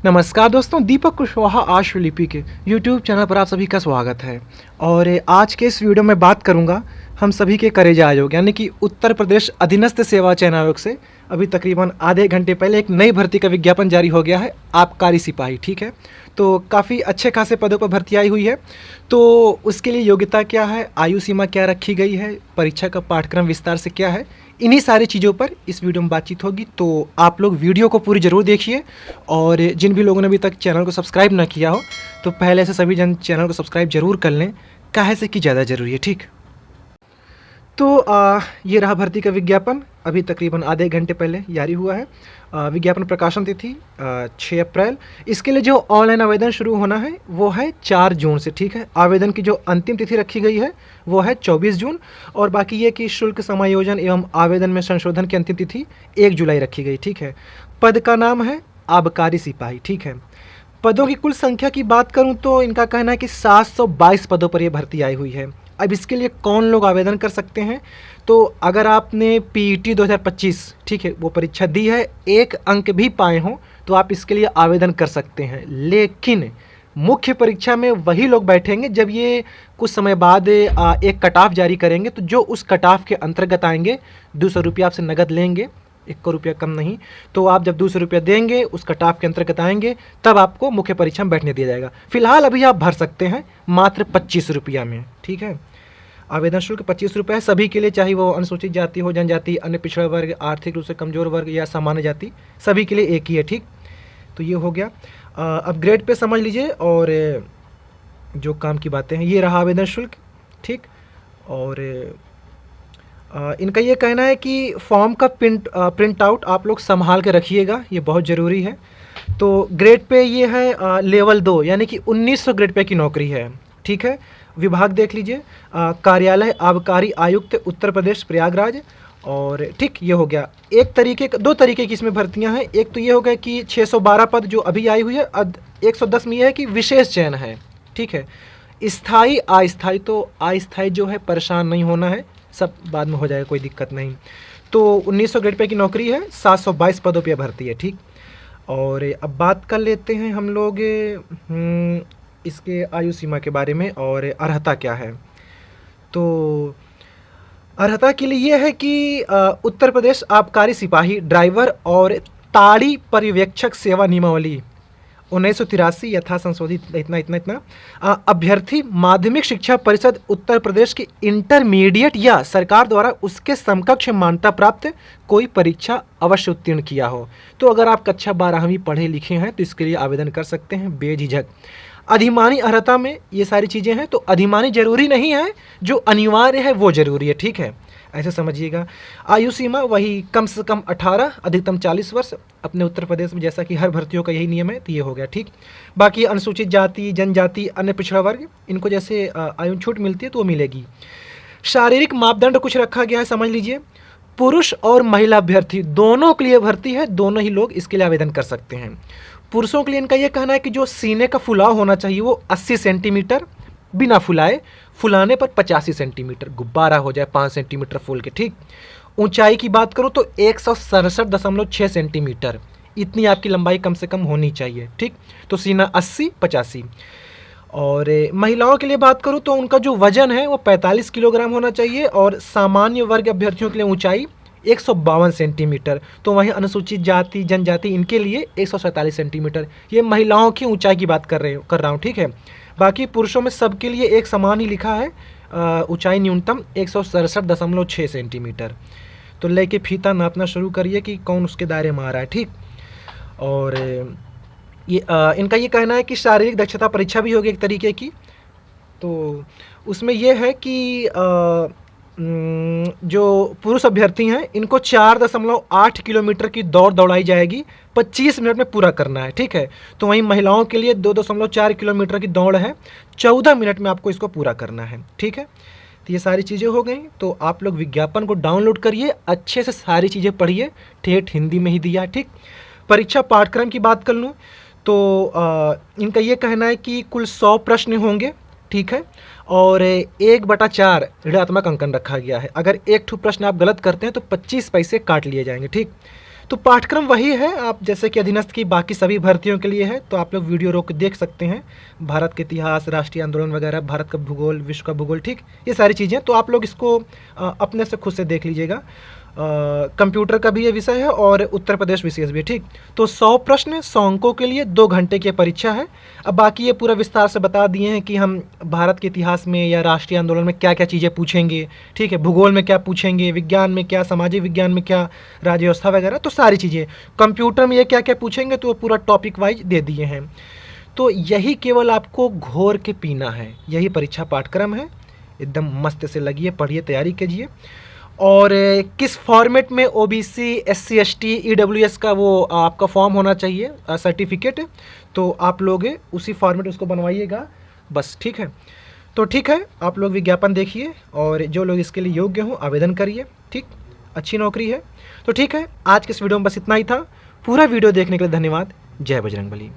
नमस्कार दोस्तों, दीपक कुशवाहा आशुलिपि के यूट्यूब चैनल पर आप सभी का स्वागत है। और आज के इस वीडियो में बात करूंगा हम सभी के करेजा आयोग यानी कि उत्तर प्रदेश अधीनस्थ सेवा चयन आयोग से अभी तकरीबन आधे घंटे पहले एक नई भर्ती का विज्ञापन जारी हो गया है, आबकारी सिपाही। ठीक है, तो काफ़ी अच्छे खासे पदों पर भर्ती आई हुई है। तो उसके लिए योग्यता क्या है, आयु सीमा क्या रखी गई है, परीक्षा का पाठ्यक्रम विस्तार से क्या है, इन्हीं सारी चीज़ों पर इस वीडियो में बातचीत होगी। तो आप लोग वीडियो को पूरी ज़रूर देखिए। और जिन भी लोगों ने अभी तक चैनल को सब्सक्राइब ना किया हो तो पहले से सभी जन चैनल को सब्सक्राइब जरूर कर लें, काहे से कि ज़्यादा ज़रूरी है। ठीक, तो ये रहा भर्ती का विज्ञापन, अभी तकरीबन आधे घंटे पहले जारी हुआ है। विज्ञापन प्रकाशन तिथि 6 अप्रैल। इसके लिए जो ऑनलाइन आवेदन शुरू होना है वो है 4 जून से। ठीक है, आवेदन की जो अंतिम तिथि रखी गई है वो है 24 जून। और बाकी ये कि शुल्क समायोजन एवं आवेदन में संशोधन की अंतिम तिथि 1 जुलाई रखी गई। ठीक है, पद का नाम है आबकारी सिपाही। ठीक है, पदों की कुल संख्या की बात करूं तो इनका कहना है कि 722 पदों पर यह भर्ती आई हुई है। अब इसके लिए कौन लोग आवेदन कर सकते हैं, तो अगर आपने पीईटी 2025 ठीक है वो परीक्षा दी है, 1 अंक भी पाए हों तो आप इसके लिए आवेदन कर सकते हैं। लेकिन मुख्य परीक्षा में वही लोग बैठेंगे जब ये कुछ समय बाद एक कट ऑफ जारी करेंगे, तो जो उस कट ऑफ के अंतर्गत आएंगे 200 रुपया आपसे नगद लेंगे, 1 रुपया कम नहीं। तो आप जब 200 रुपया देंगे, उस कट ऑफ के अंतर्गत आएंगे, तब आपको मुख्य परीक्षा में बैठने दिया जाएगा। फिलहाल अभी आप भर सकते हैं मात्र 25 रुपया में। ठीक है, आवेदन शुल्क 25 रुपये है सभी के लिए, चाहे वो अनुसूचित जाति हो, जनजाति, अन्य पिछड़ा वर्ग, आर्थिक रूप से कमजोर वर्ग या सामान्य जाति, सभी के लिए एक ही है। ठीक, तो ये हो गया। अब ग्रेड पे समझ लीजिए और जो काम की बातें हैं, ये रहा आवेदन शुल्क। ठीक, और इनका ये कहना है कि फॉर्म का प्रिंट आउट आप लोग संभाल के रखिएगा, ये बहुत ज़रूरी है। तो ग्रेड पे ये है लेवल 2 यानी कि 1900 ग्रेड पे की नौकरी है। ठीक है, विभाग देख लीजिए, कार्यालय आबकारी आयुक्त उत्तर प्रदेश प्रयागराज। और ठीक, ये हो गया। 2 तरीके की इसमें भर्तियां हैं। एक तो ये हो गया कि 612 पद जो अभी आई हुई है, 110 में ये है कि विशेष चयन है। ठीक है, स्थायी अस्थायी, तो अस्थायी जो है परेशान नहीं होना है, सब बाद में हो जाएगा, कोई दिक्कत नहीं। तो 1900 ग्रेड पे की नौकरी है, 722 पदों पे भर्ती है। ठीक, और अब बात कर लेते हैं हम लोग इसके आयु सीमा के बारे में और अर्हता क्या है। तो अर्हता के लिए ये है कि उत्तर प्रदेश आबकारी सिपाही ड्राइवर और ताड़ी पर्यवेक्षक सेवा नियमावली 1983 यथा संशोधित इतना अभ्यर्थी माध्यमिक शिक्षा परिषद उत्तर प्रदेश की इंटरमीडिएट या सरकार द्वारा उसके समकक्ष मान्यता प्राप्त कोई परीक्षा अवश्य उत्तीर्ण किया हो। तो अगर आप कक्षा 12वीं पढ़े लिखे हैं तो इसके लिए आवेदन कर सकते हैं बेझिझक। अधिमानी अर्हता में ये सारी चीज़ें हैं, तो अधिमानी जरूरी नहीं है, जो अनिवार्य है वो जरूरी है। ठीक है, ऐसे समझिएगा। आयु सीमा वही कम से कम 18 अधिकतम 40 वर्ष अपने उत्तर प्रदेश में, जैसा कि हर भर्तियों का यही नियम है, तो ये हो गया। ठीक, बाकी अनुसूचित जाति, जनजाति, अन्य पिछड़ा वर्ग, इनको जैसे आयु छूट मिलती है तो वो मिलेगी। शारीरिक मापदंड कुछ रखा गया है, समझ लीजिए। पुरुष और महिला अभ्यर्थी दोनों के लिए भर्ती है, दोनों ही लोग इसके लिए आवेदन कर सकते हैं। पुरुषों के लिए इनका यह कहना है कि जो सीने का फुलाव होना चाहिए वो 80 सेंटीमीटर, बिना फुलाए, फुलाने पर 85 सेंटीमीटर, गुब्बारा हो जाए 5 सेंटीमीटर फूल के। ठीक, ऊंचाई की बात करूं तो 167.6 सेंटीमीटर, इतनी आपकी लंबाई कम से कम होनी चाहिए। ठीक, तो सीना 80 85। और महिलाओं के लिए बात करूं तो उनका जो वजन है वो 45 किलोग्राम होना चाहिए, और सामान्य वर्ग अभ्यर्थियों के लिए ऊंचाई 152 सेंटीमीटर। तो वहीं अनुसूचित जाति, जनजाति, इनके लिए 147 सेंटीमीटर। ये महिलाओं की ऊंचाई की बात कर रहा हूँ। ठीक है, बाकी पुरुषों में सबके लिए एक समान ही लिखा है, ऊंचाई न्यूनतम 167.6 सेंटीमीटर। तो लेके फीता नापना शुरू करिए कि कौन उसके दायरे में आ रहा है। ठीक, और ये इनका ये कहना है कि शारीरिक दक्षता परीक्षा भी होगी एक तरीके की। तो उसमें यह है कि जो पुरुष अभ्यर्थी हैं इनको 4.8 किलोमीटर की दौड़ दौड़ाई जाएगी, 25 मिनट में पूरा करना है। ठीक है, तो वहीं महिलाओं के लिए 2.4 किलोमीटर की दौड़ है, 14 मिनट में आपको इसको पूरा करना है। ठीक है, तो ये सारी चीज़ें हो गई। तो आप लोग विज्ञापन को डाउनलोड करिए, अच्छे से सारी चीज़ें पढ़िए, ठेठ हिंदी में ही दिया। ठीक, परीक्षा पाठ्यक्रम की बात कर लूँ तो इनका ये कहना है कि कुल 100 प्रश्न होंगे। ठीक है। और 1/4 ऋणात्मक अंकन रखा गया है। अगर एक ठो प्रश्न आप गलत करते हैं तो 25 पैसे काट लिए जाएंगे, ठीक। तो पाठ्यक्रम वही है, आप जैसे कि अधीनस्थ की बाकी सभी भर्तियों के लिए है, तो आप लोग वीडियो रोक के देख सकते हैं। भारत के इतिहास, राष्ट्रीय आंदोलन वगैरह, भारत का भूगोल, विश्व का भूगोल, ठीक, ये सारी चीज़ें तो आप लोग इसको अपने से खुद से देख लीजिएगा। कंप्यूटर का भी ये विषय है और उत्तर प्रदेश विशेष भी, ठीक। तो 100 प्रश्न 100 अंकों के लिए 2 घंटे की परीक्षा है। अब बाकी ये पूरा विस्तार से बता दिए हैं कि हम भारत के इतिहास में या राष्ट्रीय आंदोलन में क्या क्या चीज़ें पूछेंगे, ठीक है, भूगोल में क्या पूछेंगे, विज्ञान में क्या, सामाजिक विज्ञान में क्या, राज्य व्यवस्था वगैरह, तो सारी चीज़ें। कंप्यूटर में ये क्या क्या पूछेंगे तो वो पूरा टॉपिक वाइज दे दिए हैं। तो यही केवल आपको घोर के पीना है, यही परीक्षा पाठ्यक्रम है। एकदम मस्त से लगिए, पढ़िए, तैयारी कीजिए। और किस फॉर्मेट में ओबीसी, एससी, एसटी, ईडब्ल्यूएस का वो आपका फॉर्म होना चाहिए, सर्टिफिकेट, तो आप लोग उसी फॉर्मेट उसको बनवाइएगा बस, ठीक है। तो ठीक है, आप लोग विज्ञापन देखिए और जो लोग इसके लिए योग्य हों आवेदन करिए, ठीक, अच्छी नौकरी है। तो ठीक है, आज के इस वीडियो में बस इतना ही था। पूरा वीडियो देखने के लिए धन्यवाद। जय बजरंगबली।